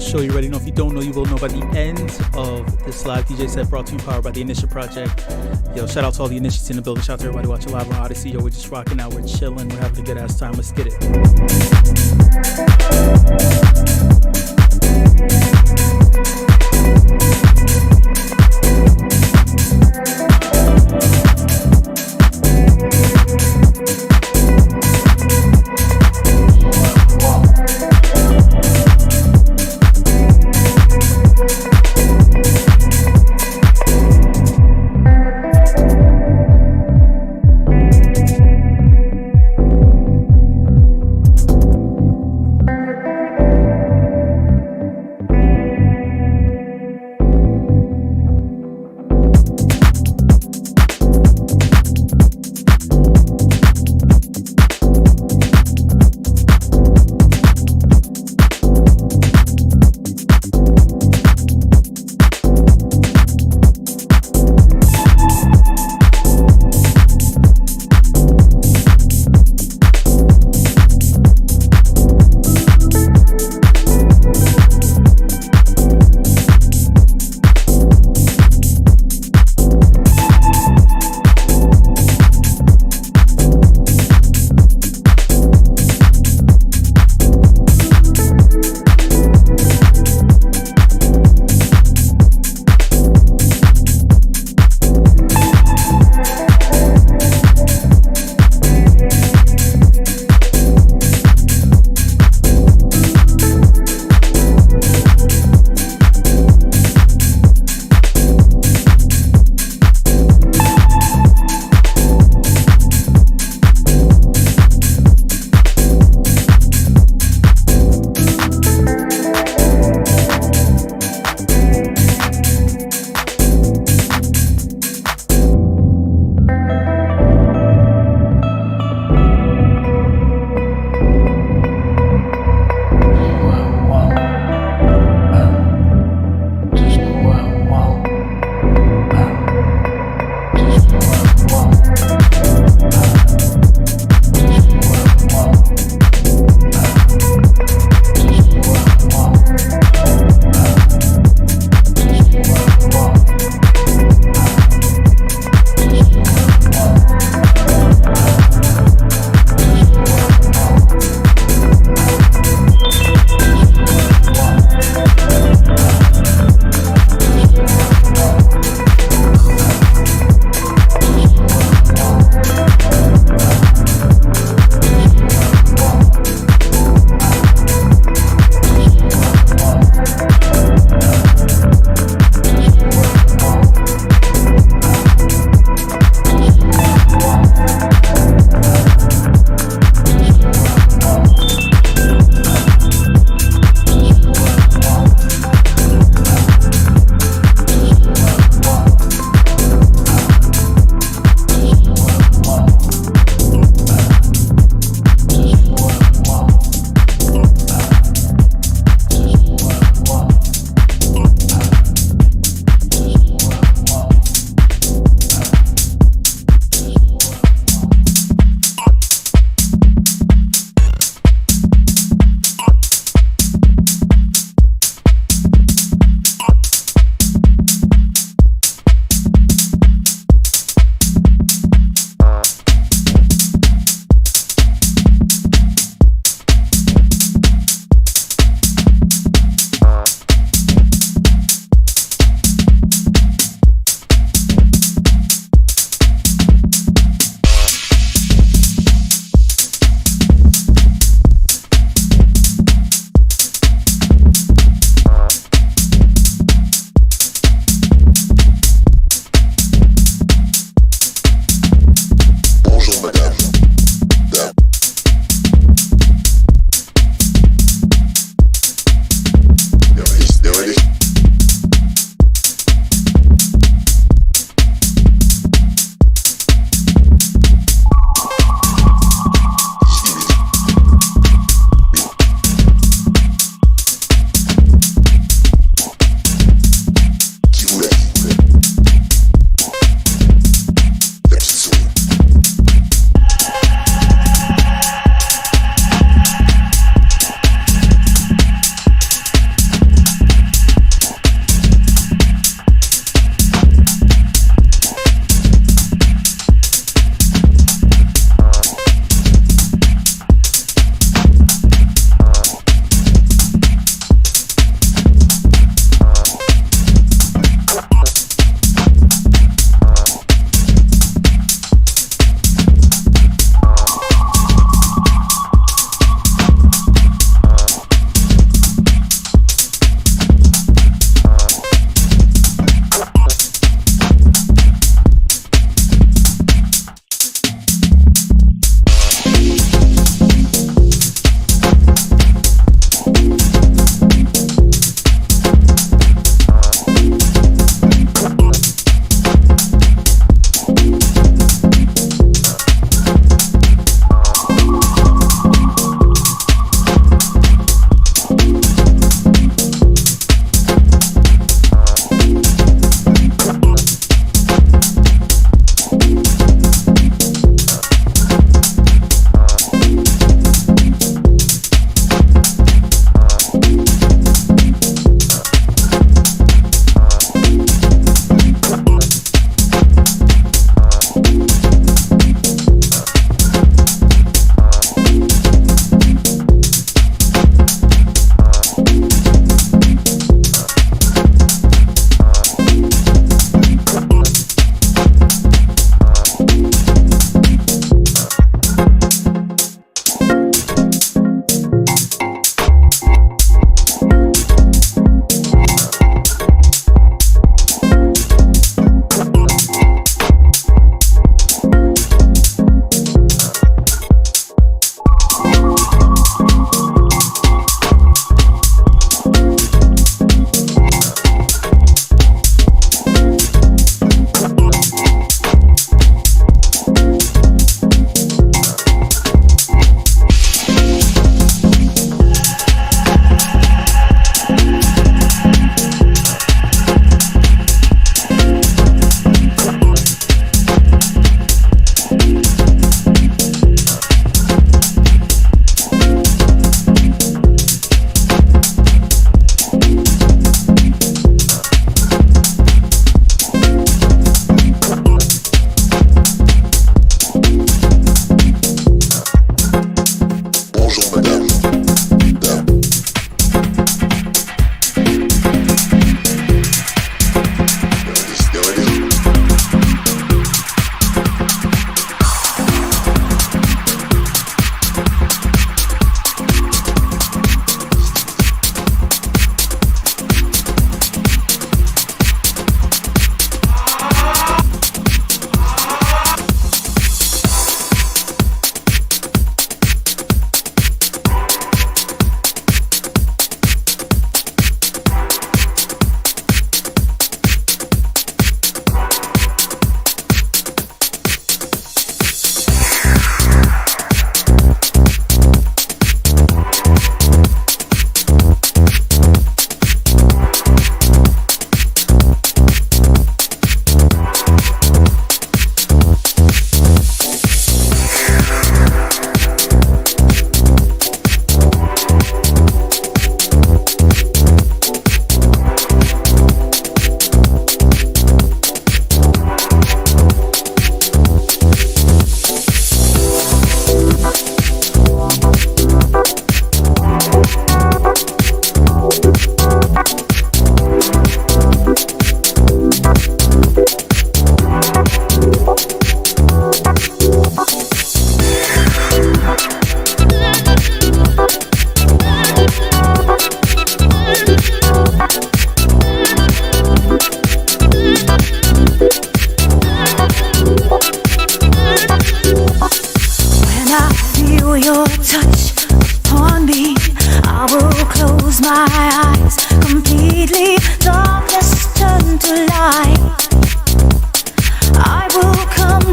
show. You already know. If you don't know, you will know by the end of this live DJ set brought to you, powered by the Initia project. Yo, shout out to all the Initiates in the building. Shout out to everybody watching live on Odyssey. Yo, we're just rocking out. We're chilling. We're having a good ass time. Let's get it.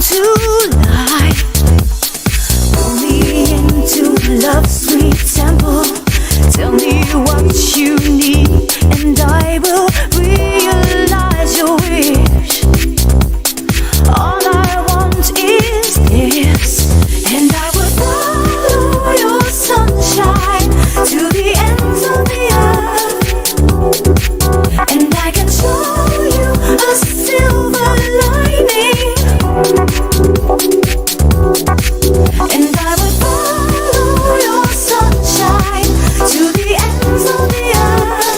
to life. Pull me into love's sweet temple. Tell me what you need, and I will realize your wish. All I want is this, and I will follow your sunshine to the ends of the earth. And I can show you a silver lining, and I will follow your sunshine to the ends of the earth.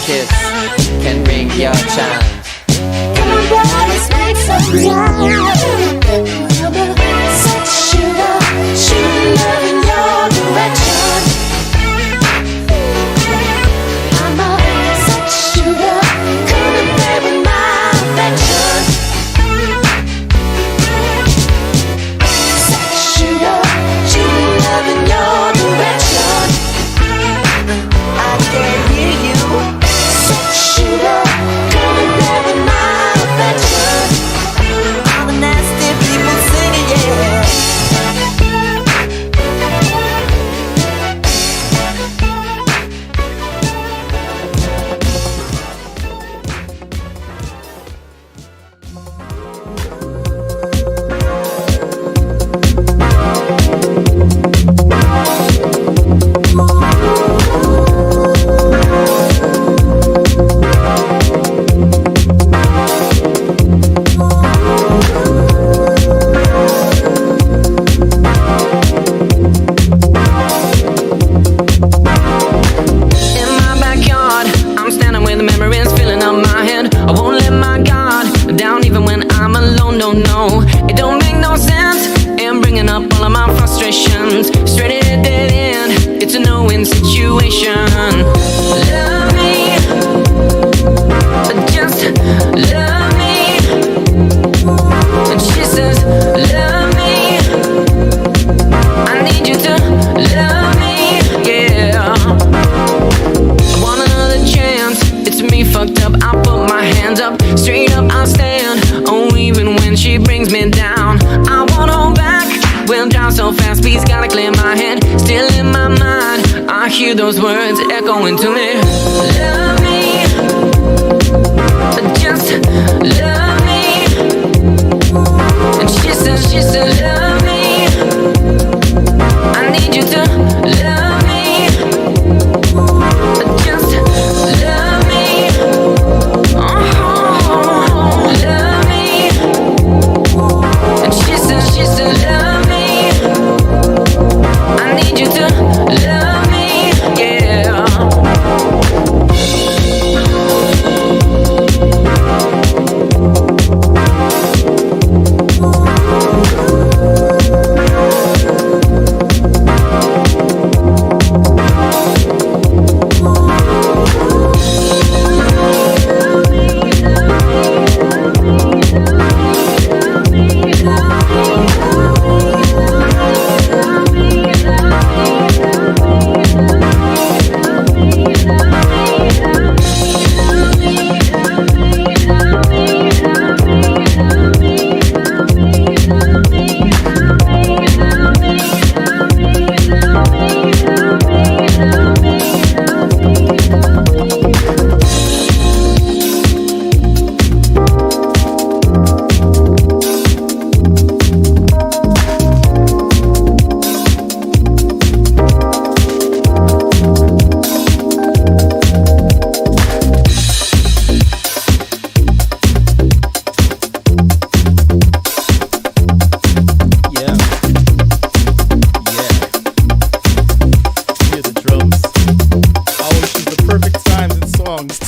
kiss can ring your chimes. Come on, boy, let's make some time. Such sugar, sugar love in your direction. I'm a such sugar, come and play with my affection. Such sugar, sugar love in your direction. I can't hear you. Such sugar, come and play with my affection. All the nasty people singing, yeah. Those words echoing to me. Love me, just love me. And she said, love me. I need you to love me, just love me. Oh, love me. And she said, love me. I need you to love me. Yeah.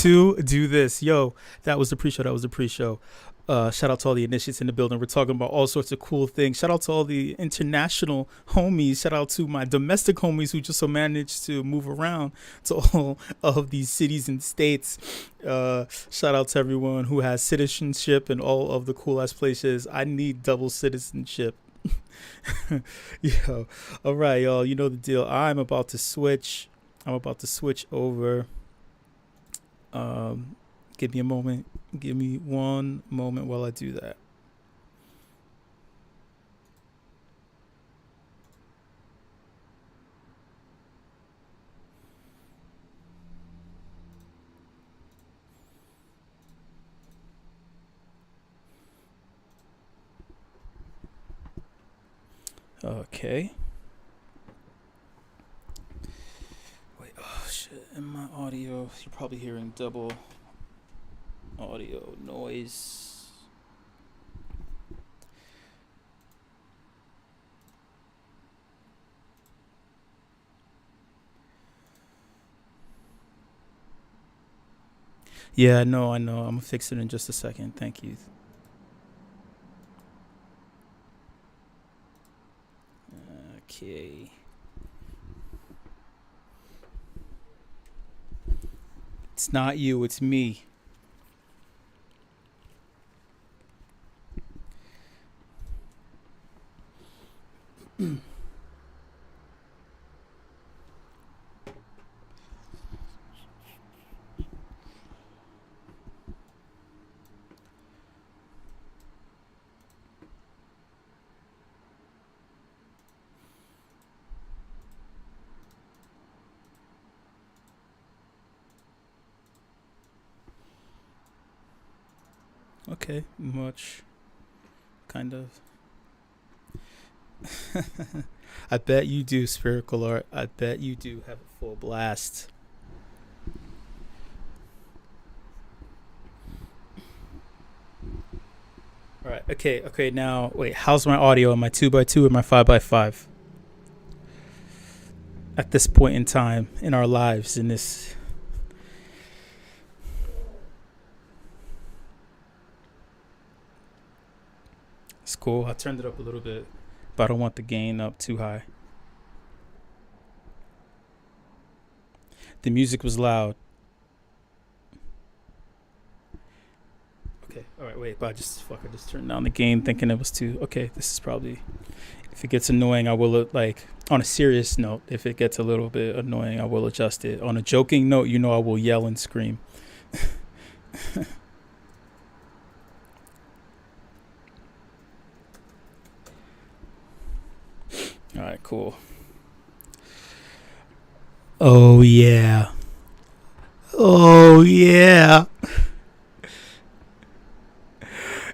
To do this. Yo, that was the pre-show. Shout out to all the initiates in the building. We're talking about all sorts of cool things. Shout out to all the international homies. Shout out to my domestic homies who just so managed to move around to all of these cities and states. Shout out to everyone who has citizenship in all of the cool ass places. I need double citizenship. Yo, all right, y'all. You know the deal. I'm about to switch over. Give me a moment. Give me one moment while I do that. Okay. Wait, oh shit. In my audio, you're probably hearing double audio noise. Yeah, no, I know. I'm gonna fix it in just a second. Thank you. Okay. It's not you, it's me. Okay, much. Kind of. I bet you do, Spherical Art. I bet you do have a full blast. All right. Okay. Now, wait. How's my audio? Am I 2x2 or my 5x5? At this point in time in our lives, in this. It's cool. I turned it up a little bit, but I don't want the gain up too high. The music was loud. Okay. All right. Wait. But I just turned down the gain, thinking it was too. Okay. This is probably. If it gets annoying, I will like. On a serious note, if it gets a little bit annoying, I will adjust it. On a joking note, I will yell and scream. All right. Cool. Oh yeah. Oh yeah.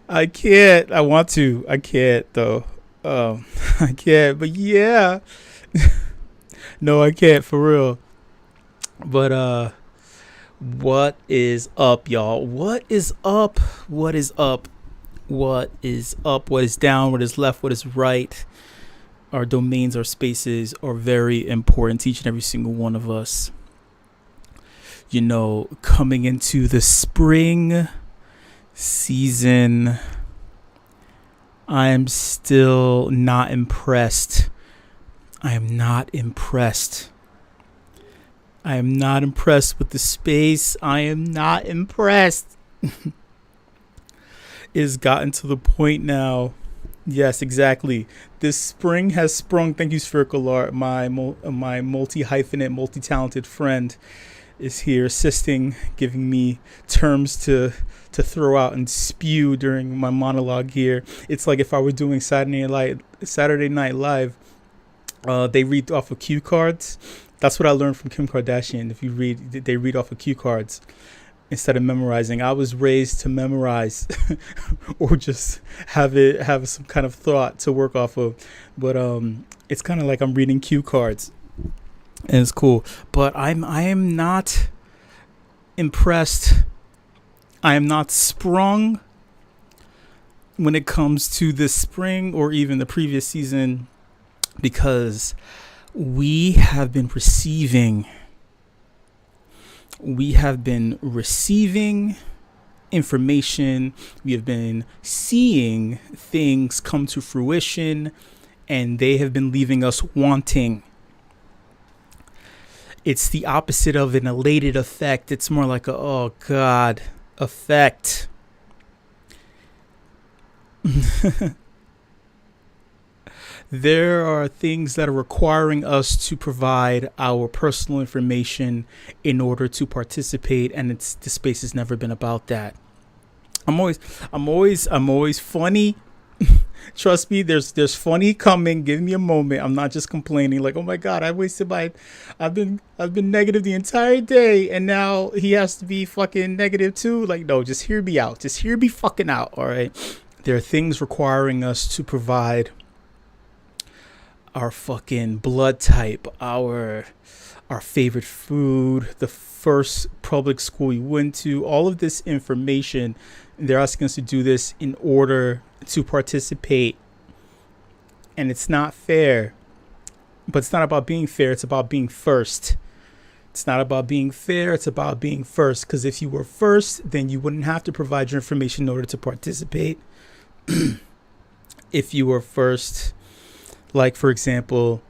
I can't. I want to. I can't though. I can't. But yeah. No, I can't for real. But what is up, y'all? What is up? What is up? What is up? What is down? What is left? What is right? Our domains, our spaces are very important to each and every single one of us. Coming into the spring season, I am still not impressed. I am not impressed. I am not impressed with the space. I am not impressed. It's gotten to the point now. Yes, exactly. This spring has sprung. Thank you, Spherical Art. My multi-hyphenate, multi-talented friend is here assisting, giving me terms to throw out and spew during my monologue here. It's like if I were doing Saturday Night Live, they read off of cue cards. That's what I learned from Kim Kardashian. They read off of cue cards instead of memorizing. I was raised to memorize or just have some kind of thought to work off of. But it's kind of like I'm reading cue cards. And it's cool. But I am not impressed. I am not sprung when it comes to this spring or even the previous season, because we have been receiving information. We have been seeing things come to fruition, and they have been leaving us wanting. It's the opposite of an elated effect. It's more like a, oh God, effect. There are things that are requiring us to provide our personal information in order to participate, and the space has never been about that. I'm always funny. Trust me, there's funny coming. Give me a moment. I'm not just complaining like, oh my God, I've been negative the entire day, and now he has to be fucking negative too. Like, no, just hear me out. Just hear me fucking out. All right. There are things requiring us to provide our fucking blood type, our favorite food, the first public school you went to, all of this information. They're asking us to do this in order to participate. And it's not fair. But it's not about being fair. It's about being first. It's not about being fair. It's about being first. Because if you were first, then you wouldn't have to provide your information in order to participate. If you were first, like, for example,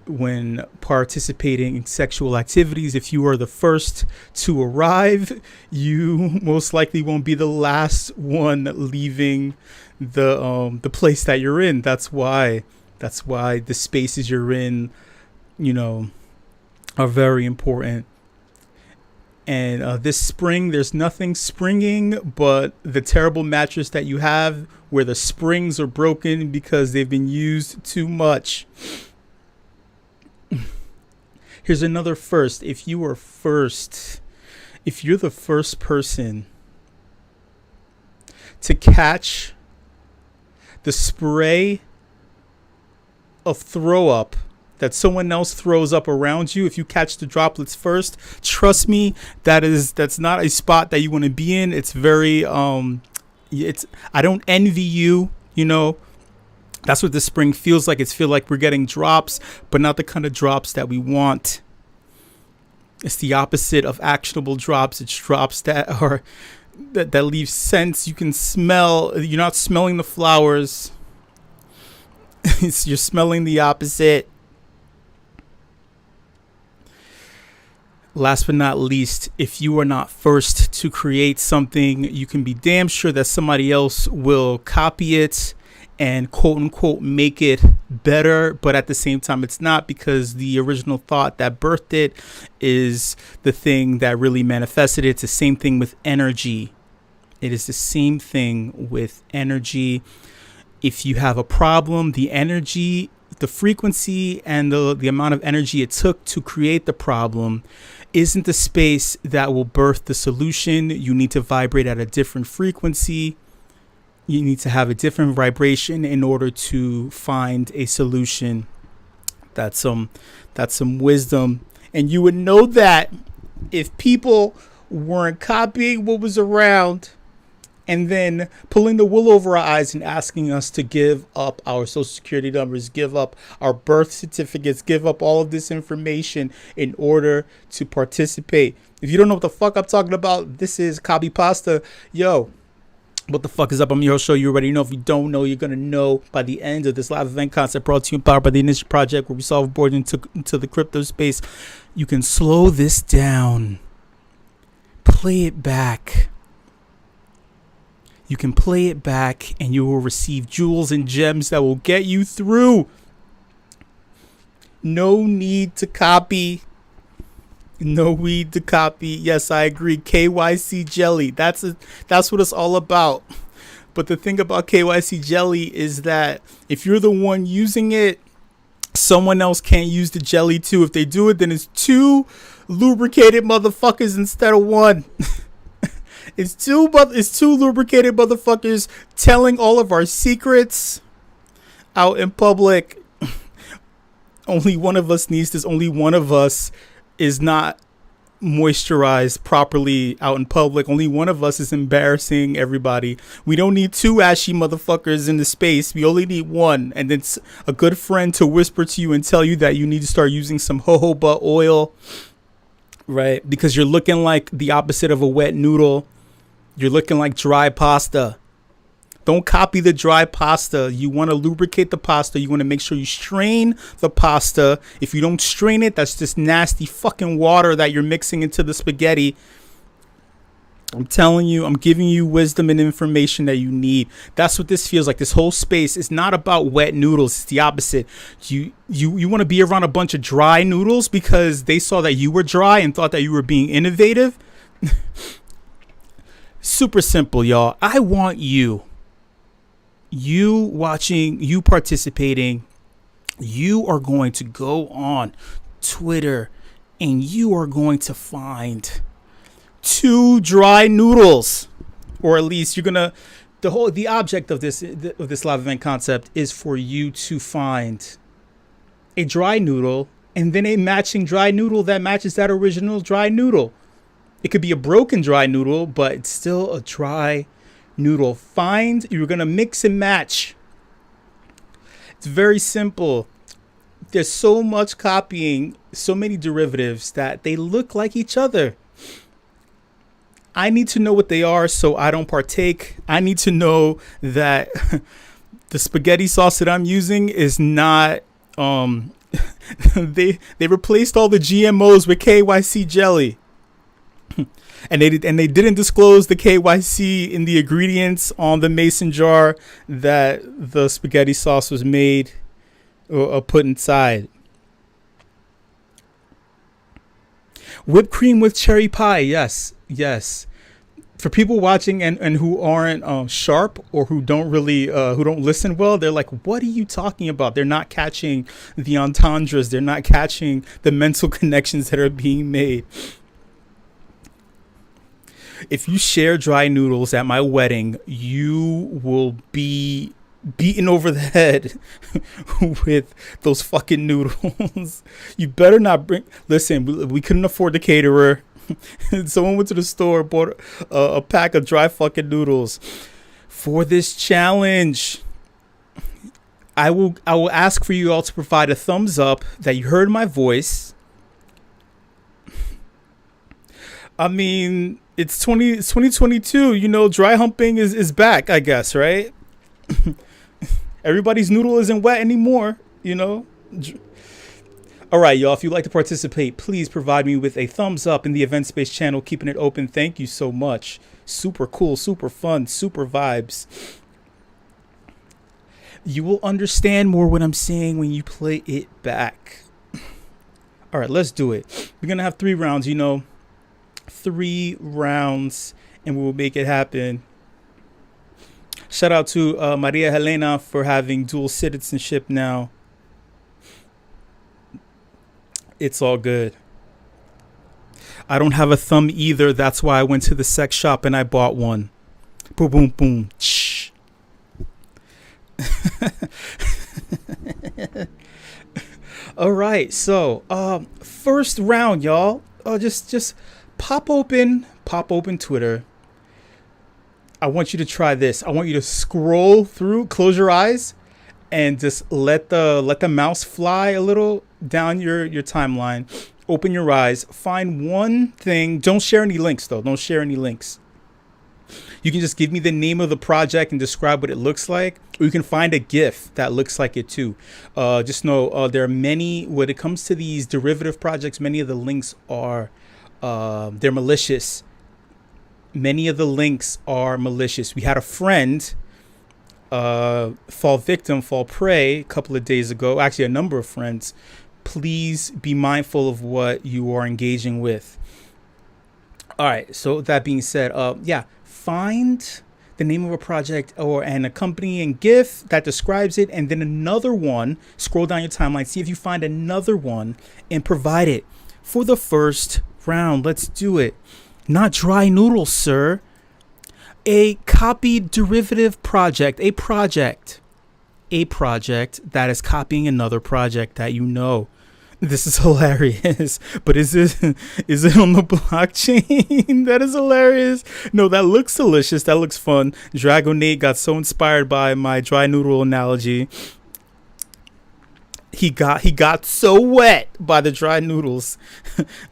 when participating in sexual activities, if you are the first to arrive, you most likely won't be the last one leaving the place that you're in. That's why the spaces you're in, are very important. And this spring, there's nothing springing but the terrible mattress that you have where the springs are broken because they've been used too much. Here's another first. If you're the first person to catch the spray of throw up that someone else throws up around you, if you catch the droplets first, trust me, that's not a spot that you want to be in. It's very I don't envy you, That's what the spring feels like. It's feel like we're getting drops, but not the kind of drops that we want. It's the opposite of actionable drops. It's drops that leave scents. You can smell. You're not smelling the flowers. You're smelling the opposite. Last but not least, if you are not first to create something, you can be damn sure that somebody else will copy it and quote unquote make it better, but at the same time it's not, because the original thought that birthed it is the thing that really manifested it. It's the same thing with energy. It is the same thing with energy. If you have a problem, the energy, the frequency, and the amount of energy it took to create the problem isn't the space that will birth the solution. You need to vibrate at a different frequency. You need to have a different vibration in order to find a solution. That's some wisdom. And you would know that if people weren't copying what was around and then pulling the wool over our eyes and asking us to give up our social security numbers, give up our birth certificates, give up all of this information in order to participate. If you don't know what the fuck I'm talking about, this is CopyPasta. Yo, what the fuck is up? I'm your host show. You already know. If you don't know, you're going to know by the end of this live event concept brought to you and powered by the Initia project, where we solve board into the crypto space. You can slow this down. Play it back. You can play it back and you will receive jewels and gems that will get you through. No need to copy. No need to copy. Yes, I agree. KYC jelly. That's what it's all about. But the thing about KYC jelly is that if you're the one using it, someone else can't use the jelly too. If they do it, then it's two lubricated motherfuckers instead of one. It's two lubricated motherfuckers telling all of our secrets out in public. Only one of us needs this. Only one of us is not moisturized properly out in public. Only one of us is embarrassing everybody. We don't need two ashy motherfuckers in the space. We only need one. And it's a good friend to whisper to you and tell you that you need to start using some jojoba oil, right? Because you're looking like the opposite of a wet noodle. You're looking like dry pasta. Don't copy the dry pasta. You want to lubricate the pasta. You want to make sure you strain the pasta. If you don't strain it, that's just nasty fucking water that you're mixing into the spaghetti. I'm telling you, I'm giving you wisdom and information that you need. That's what this feels like. This whole space is not about wet noodles. It's the opposite. You want to be around a bunch of dry noodles because they saw that you were dry and thought that you were being innovative. Super simple, y'all. I want you watching, you participating. You are going to go on Twitter and you are going to find two dry noodles, or at least you're gonna, the object of this live event concept is for you to find a dry noodle and then a matching dry noodle that matches that original dry noodle. It could be a broken dry noodle, but it's still a dry noodle. You're going to mix and match. It's very simple. There's so much copying, so many derivatives that they look like each other. I need to know what they are so I don't partake. I need to know that the spaghetti sauce that I'm using is not they replaced all the GMOs with KYC jelly. And they didn't disclose the KYC in the ingredients on the mason jar that the spaghetti sauce was made or put inside. Whipped cream with cherry pie. Yes. For people watching and who aren't sharp or who don't really who don't listen well, they're like, what are you talking about? They're not catching the entendres. They're not catching the mental connections that are being made. If you share dry noodles at my wedding, you will be beaten over the head with those fucking noodles. You better not bring. Listen, we couldn't afford the caterer. Someone went to the store, bought a pack of dry fucking noodles for this challenge. I will ask for you all to provide a thumbs up that you heard my voice. I mean, it's 2022. You know, dry humping is back, I guess, right? Everybody's noodle isn't wet anymore, you know. All right, y'all. If you'd like to participate, please provide me with a thumbs up in the Event Space channel, keeping it open. Thank you so much. Super cool, super fun, super vibes. You will understand more what I'm saying when you play it back. All right, let's do it. We're going to have 3 rounds, you know. 3 rounds, and we will make it happen. Shout out to Maria Helena for having dual citizenship now. It's all good. I don't have a thumb either. That's why I went to the sex shop and I bought one. Boom, boom, boom. Shh. All right. So, first round, y'all. Just pop open Twitter. I want you to try this. I want you to scroll through, close your eyes, and just let the mouse fly a little down your timeline. Open your eyes. Find one thing. Don't share any links, though. Don't share any links. You can just give me the name of the project and describe what it looks like. Or you can find a GIF that looks like it, too. Just know there are many, when it comes to these derivative projects, many of the links are, they're malicious. Many of the links are malicious. We had a friend fall victim, fall prey a couple of days ago. Actually, a number of friends. Please be mindful of what you are engaging with. All right. So that being said, find the name of a project or an accompanying GIF that describes it, and then another one. Scroll down your timeline, see if you find another one, and provide it for the first round. Let's do it. Not dry noodles, sir. A copied derivative project. A project that is copying another project that you know. This is hilarious. But is it on the blockchain? That is hilarious. No, that looks delicious. That looks fun. Dragonate got so inspired by my dry noodle analogy. He got so wet by the dry noodles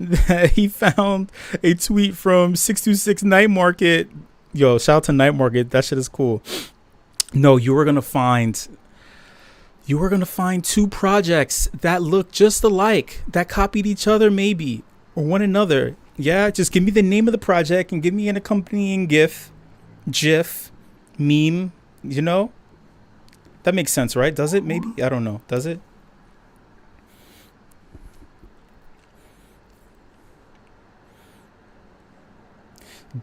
that he found a tweet from 626 Night Market. Yo, shout out to Night Market. That shit is cool. No, you were gonna find 2 projects that look just alike, that copied each other maybe, or one another. Yeah, just give me the name of the project and give me an accompanying GIF, meme, you know? That makes sense, right? Does it? Maybe? I don't know. Does it?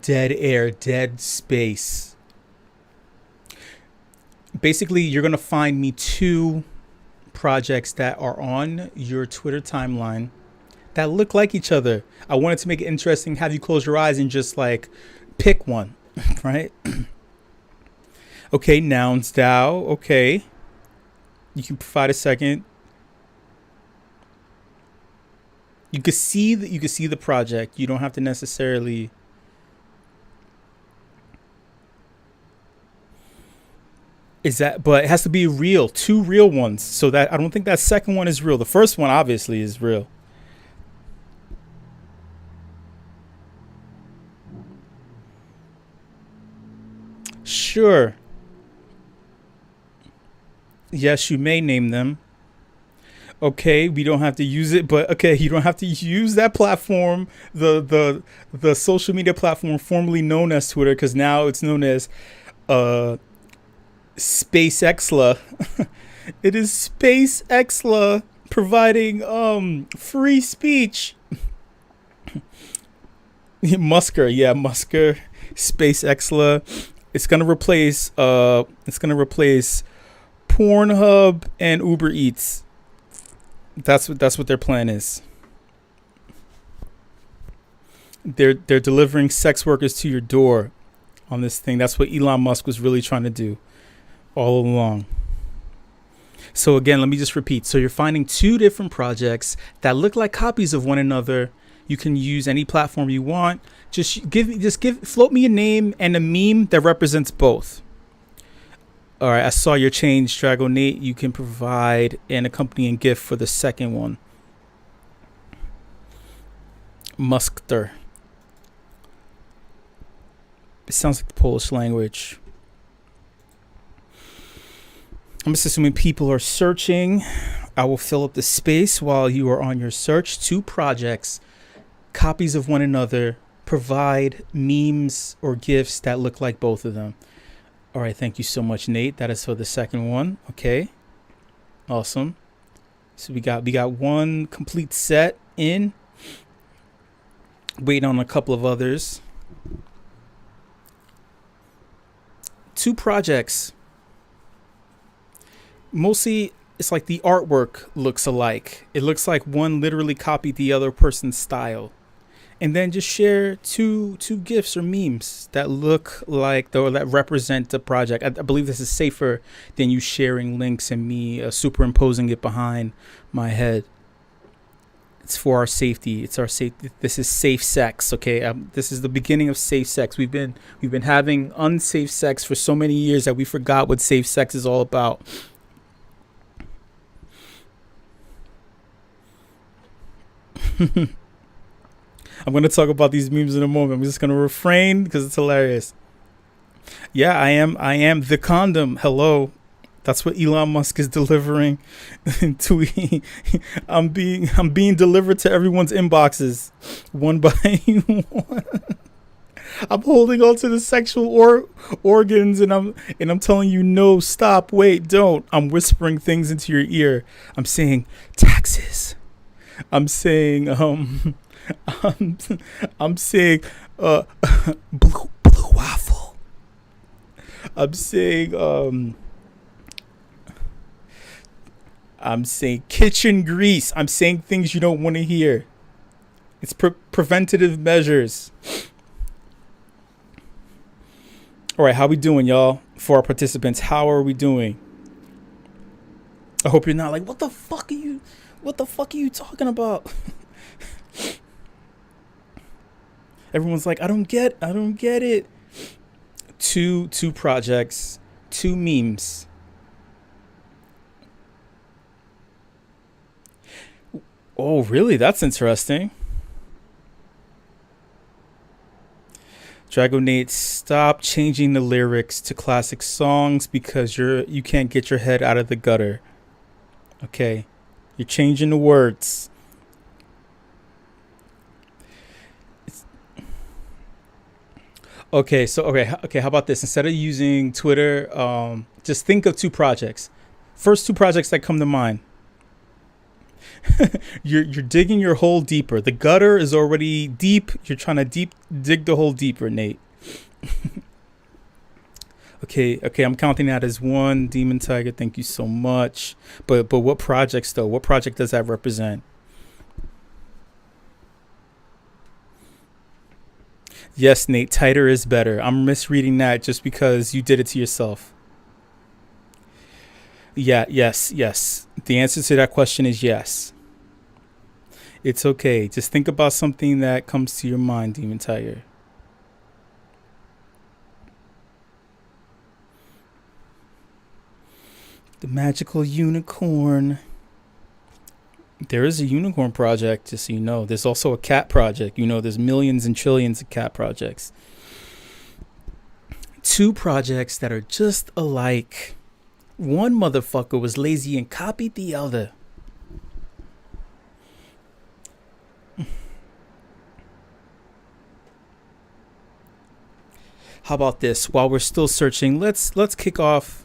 Dead air, dead space. Basically, you're going to find me 2 projects that are on your Twitter timeline that look like each other. I wanted to make it interesting, have you close your eyes and just like pick one, right? Okay, nouns DAO. Okay. You can provide a second. You can see the project. You don't have to necessarily Is that? But it has to be real. 2 real ones. So that I don't think that second one is real. The first one obviously is real. Sure. Yes, you may name them. Okay, we don't have to use it, but okay, you don't have to use that platform, the social media platform formerly known as Twitter, because now it's known as SpaceXla. It is SpaceXla providing free speech. Musker, SpaceXla. It's gonna replace Pornhub and Uber Eats. That's what their plan is. They're delivering sex workers to your door on this thing. That's what Elon Musk was really trying to do all along. So again, let me just repeat. So you're finding 2 different projects that look like copies of one another. You can use any platform you want. Float me a name and a meme that represents both. All right, I saw your change, Drago Nate. You can provide an accompanying GIF for the second one. Muskter. It sounds like the Polish language. I'm just assuming people are searching. I will fill up the space while you are on your search. 2 projects, copies of one another, provide memes or GIFs that look like both of them. All right, thank you so much, Nate. That is for the second one. Okay, awesome. So we got 1 complete set in. Waiting on a couple of others. 2 projects. Mostly, it's like the artwork looks alike. It looks like one literally copied the other person's style. And then just share two GIFs or memes that look like or that represent the project. I believe this is safer than you sharing links and me superimposing it behind my head. It's for our safety. It's our safety. This is safe sex. Okay, this is the beginning of safe sex. We've been having unsafe sex for so many years that we forgot what safe sex is all about. I'm going to talk about these memes in a moment. I'm just going to refrain because it's hilarious. Yeah, I am the condom. Hello. That's what Elon Musk is delivering to. I'm being delivered to everyone's inboxes one by one. I'm holding on to the sexual organs and I'm telling you no, stop, wait, don't. I'm whispering things into your ear. I'm saying taxes. I'm saying I'm saying blue waffle. I'm saying kitchen grease. I'm saying things you don't want to hear. It's preventative measures. All right, how we doing, y'all? For our participants, how are we doing? I hope you're not like, what the fuck are you talking about? Everyone's like, I don't get it. Two projects, 2 memes. Oh, really? That's interesting. Dragonate, stop changing the lyrics to classic songs because you can't get your head out of the gutter. Okay, you're changing the words. Okay, how about this? Instead of using Twitter, just think of 2 projects. First 2 projects that come to mind. You're digging your hole deeper. The gutter is already deep. You're trying to dig the hole deeper, Nate. Okay, I'm counting that as 1. Demon Tiger, thank you so much. But what projects though? What project does that represent? Yes, Nate, tighter is better. I'm misreading that just because you did it to yourself. Yeah, yes. The answer to that question is yes. It's okay. Just think about something that comes to your mind, Demon Tiger. The magical unicorn. There is a unicorn project, just so you know. There's also a cat project. You know, there's millions and trillions of cat projects. Two projects that are just alike. One motherfucker was lazy and copied the other. How about this? While we're still searching, let's kick off.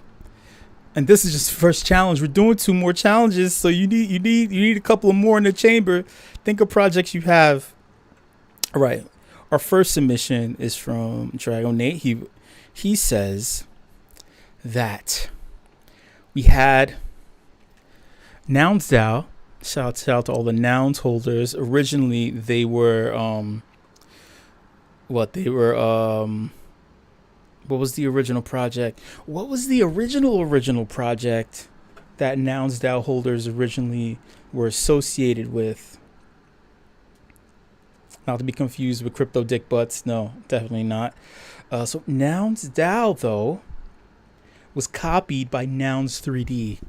And this is just the first challenge. We're doing 2 more challenges, so you need a couple of more in the chamber. Think of projects you have. All right. Our first submission is from Dragon Nate. He says that we had Nouns DAO. Shout out to all the Nouns holders. Originally, they were what was the original project? What was the original project that Nouns DAO holders originally were associated with? Not to be confused with Crypto Dick Butts. No, definitely not. So Nouns DAO, though, was copied by Nouns 3D.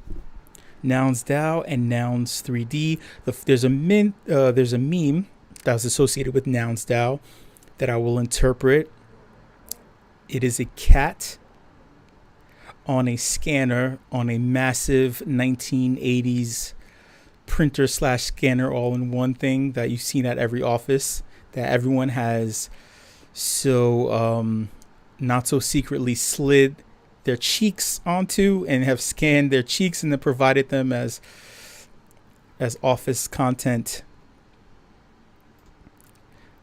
Nouns DAO and Nouns 3D. There's a meme that was associated with Nouns DAO that I will interpret. It is a cat on a scanner on a massive 1980s printer / scanner all in one thing that you've seen at every office, that everyone has so not so secretly slid their cheeks onto and have scanned their cheeks and then provided them as office content.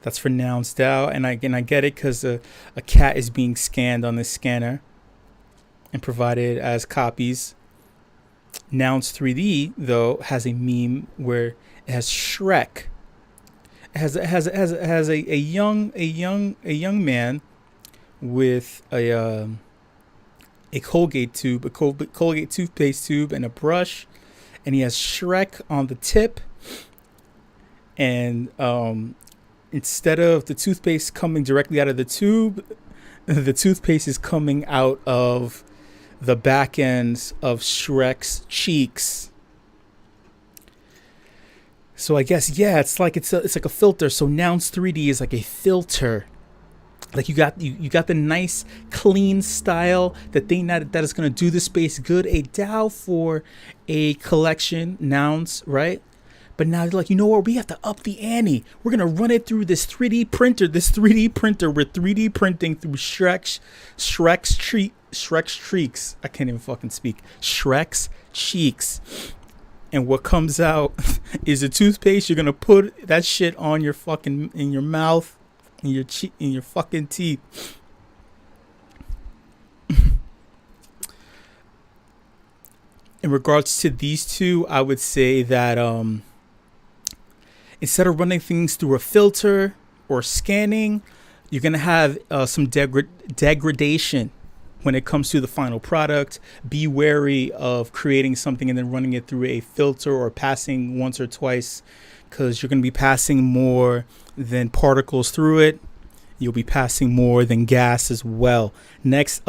That's for Nouns DAO, and I get it because a cat is being scanned on this scanner and provided as copies. Nouns 3D though has a meme where it has Shrek. It has a young man with a Colgate tube, a Colgate toothpaste tube, and a brush, and he has Shrek on the tip, and instead of the toothpaste coming directly out of the tube, the toothpaste is coming out of the back ends of Shrek's cheeks. So I guess, yeah, it's like a filter. So Nouns 3D is like a filter. Like you got the nice clean style, the thing that is gonna do the space good. A DAO for a collection, Nouns, right? But now they're like, you know what? We have to up the ante. We're going to run it through this 3D printer. We're 3D printing through Shrek's cheeks. I can't even fucking speak. Shrek's cheeks. And what comes out is a toothpaste. You're going to put that shit on your fucking, in your mouth, in your fucking teeth. In regards to these two, I would say that, instead of running things through a filter or scanning, you're going to have some degradation when it comes to the final product. Be wary of creating something and then running it through a filter or passing once or twice, because you're going to be passing more than particles through it. You'll be passing more than gas as well. Next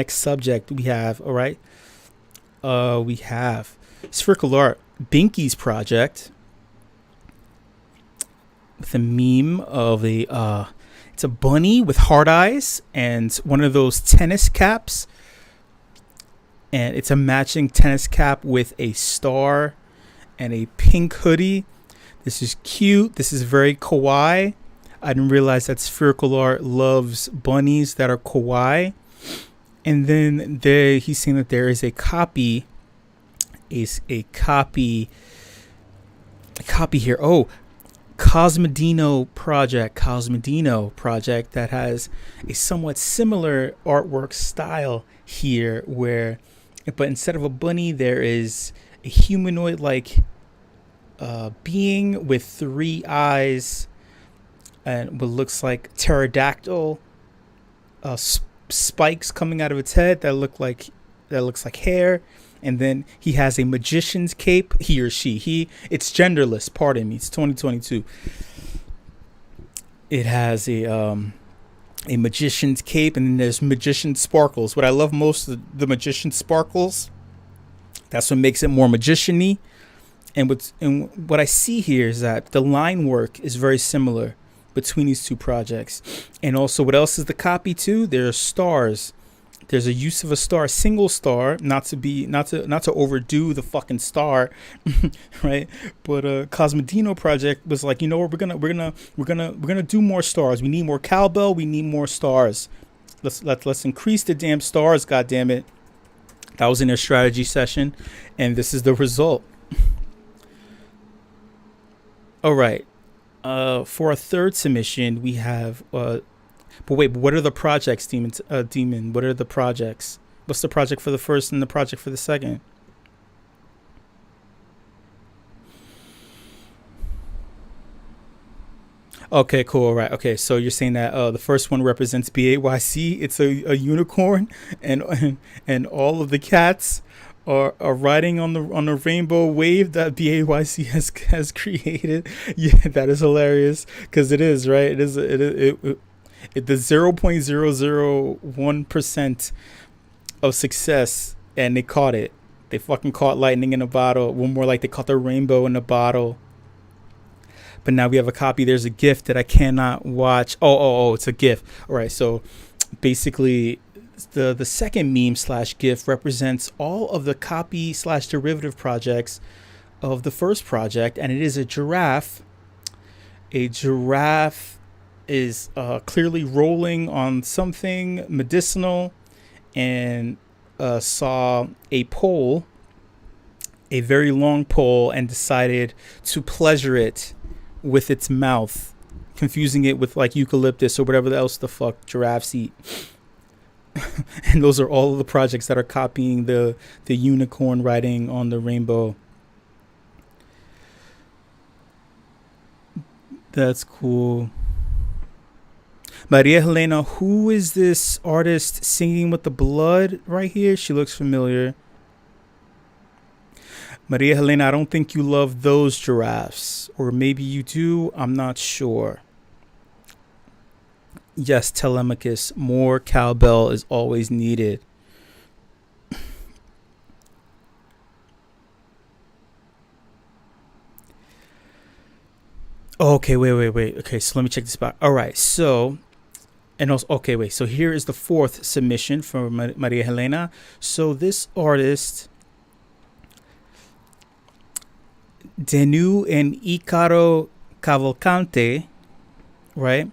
subject we have, all right, we have Spherical Art, Binky's project, with a meme of it's a bunny with hard eyes and one of those tennis caps, and it's a matching tennis cap with a star and a pink hoodie. This is cute. This is very kawaii. I didn't realize that Spherical Art loves bunnies that are kawaii. And then he's saying that there is a copy here. Oh, Cosmodino project that has a somewhat similar artwork style here, but instead of a bunny, there is a humanoid like being with 3 eyes and what looks like pterodactyl spikes coming out of its head that looks like hair. And then he has a magician's cape. He or she. It's genderless. Pardon me. It's 2022. It has a magician's cape, and then there's magician sparkles. What I love most of the magician sparkles That's what makes it more magician-y. And what I see here is that the line work is very similar between these two projects. And also, what else is the copy to? There are stars. There's a use of a star, single star, not to overdo the fucking star, right? But Cosmodino project was like, you know what, we're gonna do more stars. We need more cowbell. We need more stars. Let's increase the damn stars. God damn it. That was in their strategy session, and this is the result. All right. For a third submission, we have. But wait, what are the projects, Demon? What are the projects? What's the project for the first and the project for the second? Okay, cool. All right. Okay, so you're saying that the first one represents BAYC. It's a unicorn, and all of the cats are riding on the rainbow wave that BAYC has created. Yeah, that is hilarious because it is, right. It is the 0.001% of success, and they caught it. They fucking caught lightning in a bottle. Well, more like they caught the rainbow in a bottle. But now we have a copy. There's a GIF that I cannot watch. Oh, it's a GIF. All right, so basically the second meme / GIF represents all of the copy / derivative projects of the first project, and it is a giraffe. A giraffe is clearly rolling on something medicinal, and saw a pole, a very long pole, and decided to pleasure it with its mouth, confusing it with like eucalyptus or whatever else the fuck giraffes eat. And those are all of the projects that are copying the unicorn riding on the rainbow. That's cool. Maria Helena, who is this artist singing with the blood right here? She looks familiar. Maria Helena, I don't think you love those giraffes. Or maybe you do. I'm not sure. Yes, Telemachus, more cowbell is always needed. Okay, wait. Okay, so let me check this out. All right, so... And also, okay, wait. So here is the fourth submission from Maria Helena. So this artist, Denu and Icaro Cavalcante, right?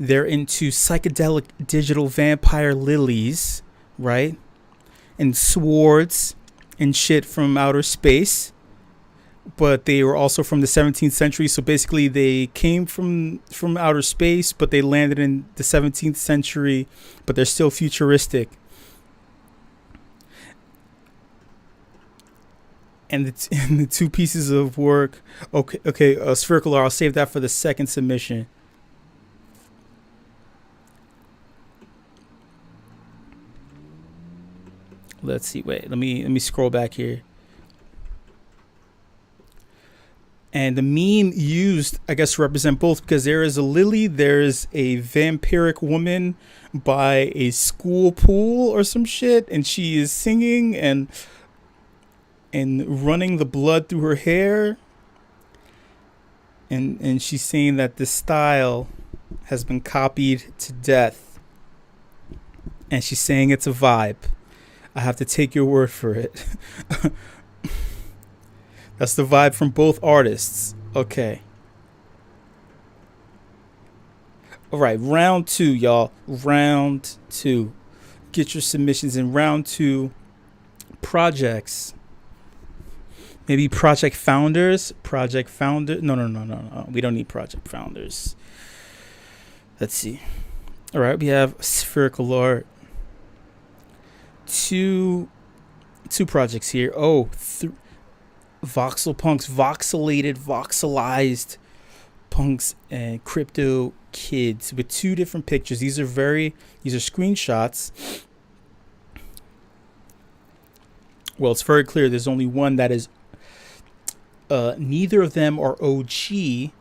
They're into psychedelic digital vampire lilies, right? And swords and shit from outer space. But they were also from the 17th century. So basically they came from outer space, but they landed in the 17th century, but they're still futuristic. And the two pieces of work. Okay, Spherical R, I'll save that for the second submission. Let's see, wait, let me scroll back here. And the meme used, I guess, to represent both, because there is a lily, there is a vampiric woman by a school pool or some shit, and she is singing and running the blood through her hair, and she's saying that the style has been copied to death, and she's saying it's a vibe. I have to take your word for it. That's the vibe from both artists. Okay. All right, round 2, y'all. Round 2. Get your submissions in round 2. Projects. Maybe project founders. Project founder. No. We don't need project founders. Let's see. All right, we have Spherical Art. Two projects here. Voxel punks, voxelized punks, and crypto kids with 2 different pictures. These are screenshots. Well, it's very clear there's only one that is neither of them are OG.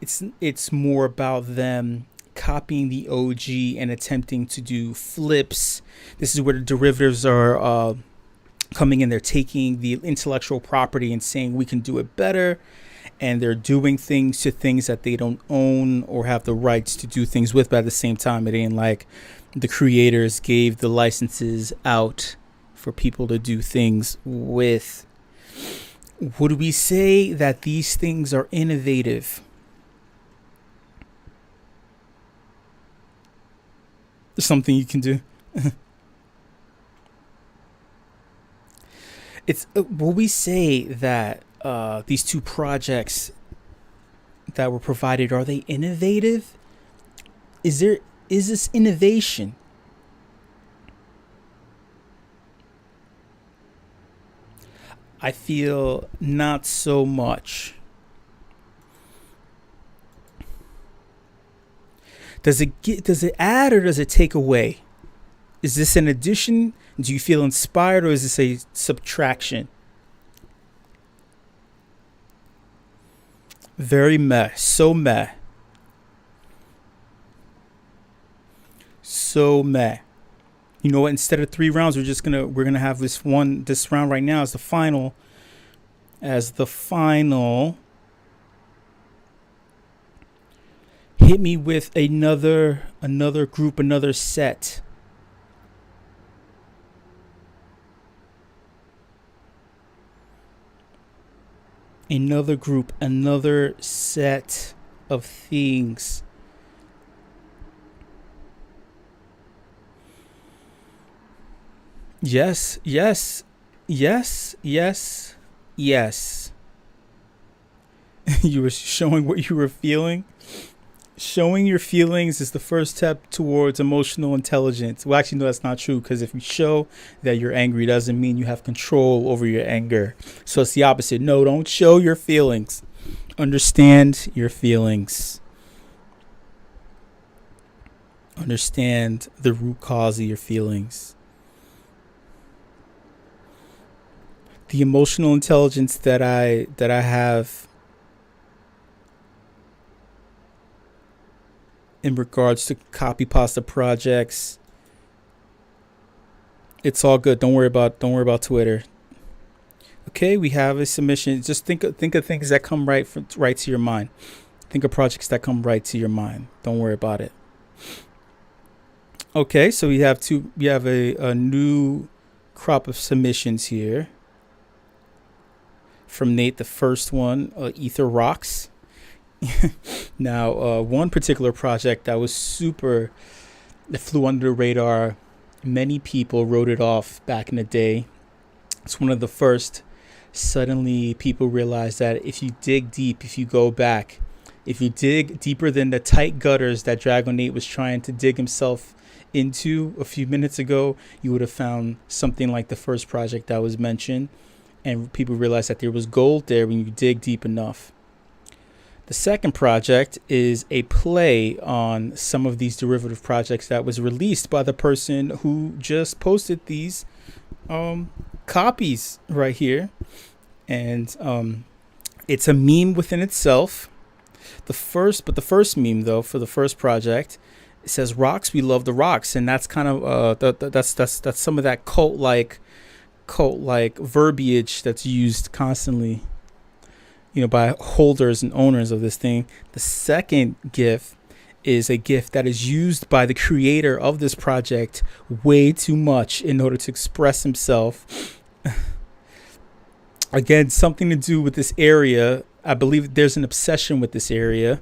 It's more about them copying the OG and attempting to do flips. This is where the derivatives are coming in, they're taking the intellectual property and saying we can do it better, and they're doing things to things that they don't own or have the rights to do things with. But at the same time, it ain't like the creators gave the licenses out for people to do things with. Would we say that these things are innovative? Something you can do. It's will we say that these two projects that were provided, are they innovative? Is this innovation? I feel not so much. Does it add or does it take away? Is this an addition? Do you feel inspired, or is this a subtraction? Very meh. So meh. So meh. You know what? Instead of 3 rounds, we're gonna have this round right now as the final. Hit me with another group, another set. Another group, another set of things. Yes. You were showing what you were feeling. Showing your feelings is the first step towards emotional intelligence. Well, actually, no, that's not true, because if you show that you're angry, doesn't mean you have control over your anger. So it's the opposite. No, don't show your feelings. Understand your feelings. Understand the root cause of your feelings. The emotional intelligence that I have in regards to CopyPasta projects, it's all good. Don't worry about Twitter. Okay, we have a submission. Just think of things that come right to your mind. Think of projects that come right to your mind. Don't worry about it. Okay, so we have a new crop of submissions here from Nate. The first one, Ether Rocks. Now, one particular project that flew under the radar, many people wrote it off back in the day. It's one of the first. Suddenly, people realized that if you dig deep, if you go back, if you dig deeper than the tight gutters that Dragon 8 was trying to dig himself into a few minutes ago, you would have found something like the first project that was mentioned. And people realized that there was gold there when you dig deep enough. The second project is a play on some of these derivative projects that was released by the person who just posted these copies right here. And it's a meme within itself. The first meme, though, for the first project, it says "Rocks, we love the rocks," and that's kind of that's some of that cult like verbiage that's used constantly, by holders and owners of this thing. The second GIF is a GIF that is used by the creator of this project way too much in order to express himself. Again, something to do with this area. I believe there's an obsession with this area.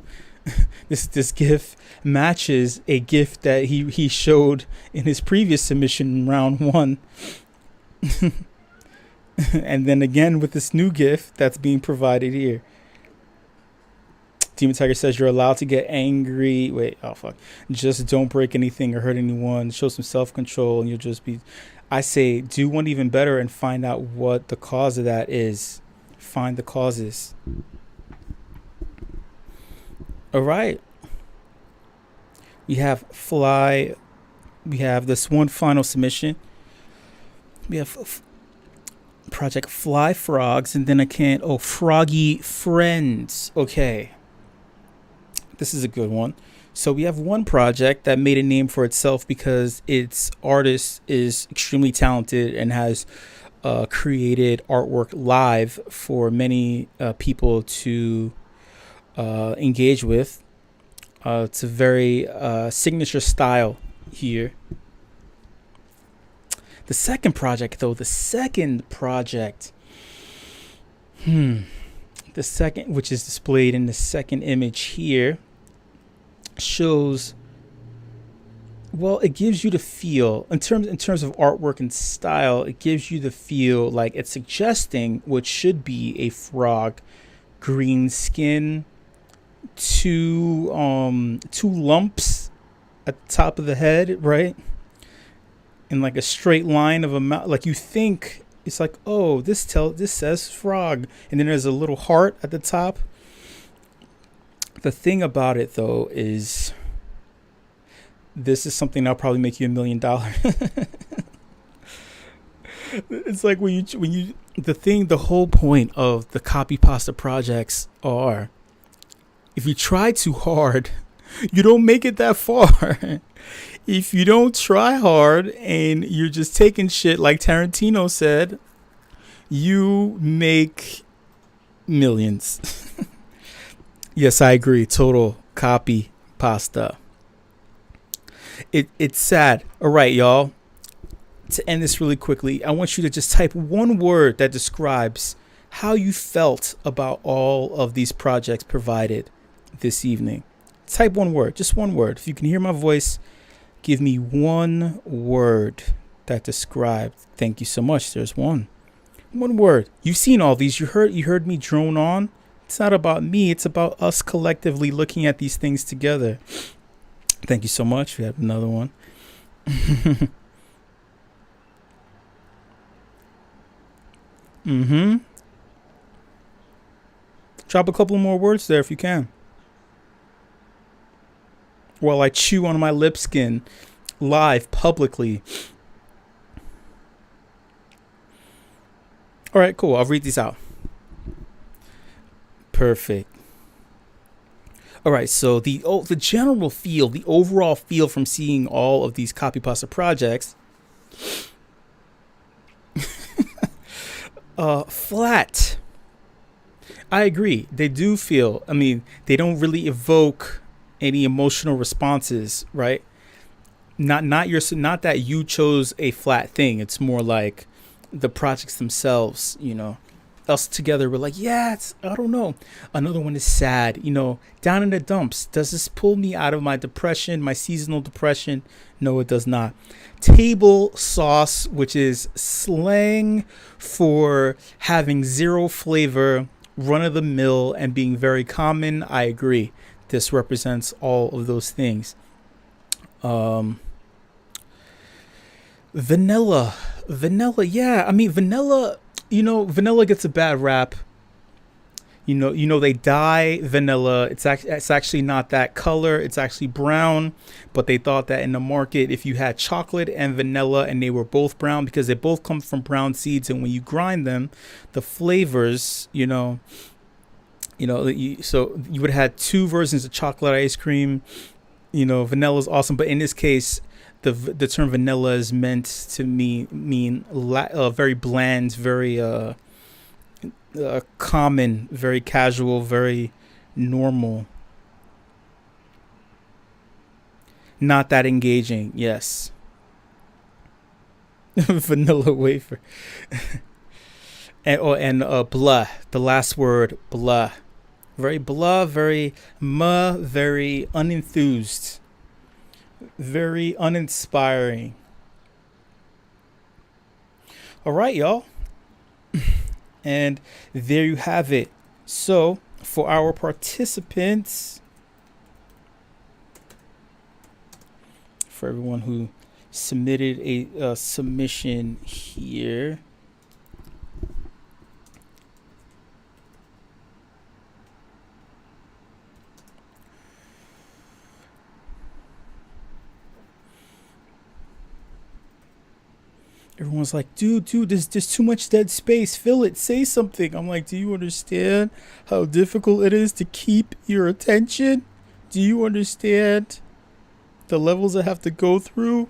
This GIF matches a GIF that he showed in his previous submission in round 1. And then again with this new GIF that's being provided here. Demon Tiger says you're allowed to get angry. Wait, oh fuck. Just don't break anything or hurt anyone. Show some self-control and you'll just be... I say do one even better and find out what the cause of that is. Find the causes. All right. We have Fly. We have this one final submission. We have project Fly Frogs, and then Froggy Friends. Okay. This is a good one. So we have one project that made a name for itself because its artist is extremely talented and has created artwork live for many people to engage with. It's a very signature style here. The second project, the second, which is displayed in the second image here, shows, well, it gives you the feel in terms of artwork and style. It gives you the feel like it's suggesting what should be a frog, green skin, two lumps at the top of the head, right? And like a straight line of a mouth. Like you think it's like, oh, this says frog, and then there's a little heart at the top. The thing about it though is, this is something that'll probably make you $1 million. It's like the whole point of the CopyPasta projects are, if you try too hard, you don't make it that far. If you don't try hard and you're just taking shit, like Tarantino said, you make millions. Yes, I agree. Total CopyPasta. It's sad. All right, y'all. To end this really quickly, I want you to just type one word that describes how you felt about all of these projects provided this evening. Type one word, just one word. If you can hear my voice, give me one word that described. Thank you so much. There's one word. You've seen all these. You heard me drone on. It's not about me. It's about us collectively looking at these things together. Thank you so much. We have another one. Drop a couple more words there if you can, while I chew on my lip skin live publicly. All right, cool. I'll read these out. Perfect. All right, so the general feel, the overall feel from seeing all of these CopyPasta projects, flat. I agree. They do feel, I mean, they don't really evoke any emotional responses, right? Not that you chose a flat thing. It's more like the projects themselves, you know. Us together, we're like, yeah, I don't know. Another one is sad, you know, down in the dumps. Does this pull me out of my depression, my seasonal depression? No, it does not. Table sauce, which is slang for having zero flavor, run of the mill, and being very common. I agree. This represents all of those things. Vanilla. Yeah, I mean, vanilla. You know, vanilla gets a bad rap. You know, they dye vanilla. It's actually not that color. It's actually brown. But they thought that in the market, if you had chocolate and vanilla and they were both brown, because they both come from brown seeds, and when you grind them, the flavors, so you would have had two versions of chocolate ice cream. You know, vanilla is awesome, but in this case, the term vanilla is meant to mean very bland, very common, very casual, very normal. Not that engaging. Yes. Vanilla wafer. and blah. The last word, blah. Very blah, very very unenthused. Very uninspiring. All right, y'all. And there you have it. So for our participants, for everyone who submitted a submission here, everyone's like, dude, there's too much dead space. Fill it. Say something. I'm like, do you understand how difficult it is to keep your attention? Do you understand the levels I have to go through?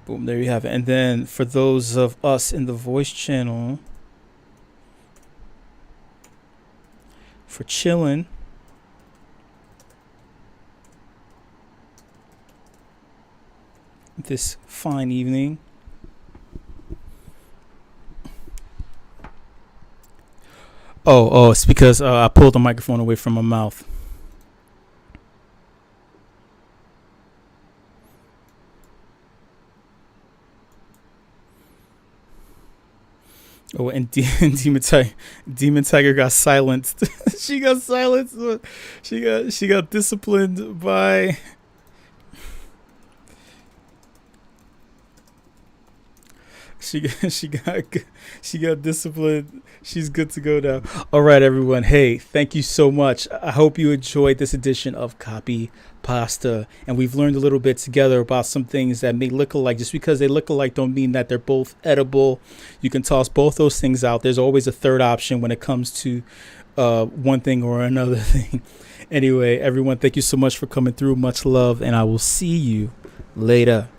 Boom, there you have it. And then for those of us in the voice channel, for chilling, this fine evening. Oh, it's because I pulled the microphone away from my mouth. Oh, and Demon Tiger got silenced. She got silenced. She got disciplined by. She got disciplined. She's good to go now. All right, everyone. Hey, thank you so much. I hope you enjoyed this edition of CopyPasta, and we've learned a little bit together about some things that may look alike. Just because they look alike don't mean that they're both edible. You can toss both those things out. There's always a third option when it comes to one thing or another thing. Anyway, everyone, thank you so much for coming through. Much love, and I will see you later.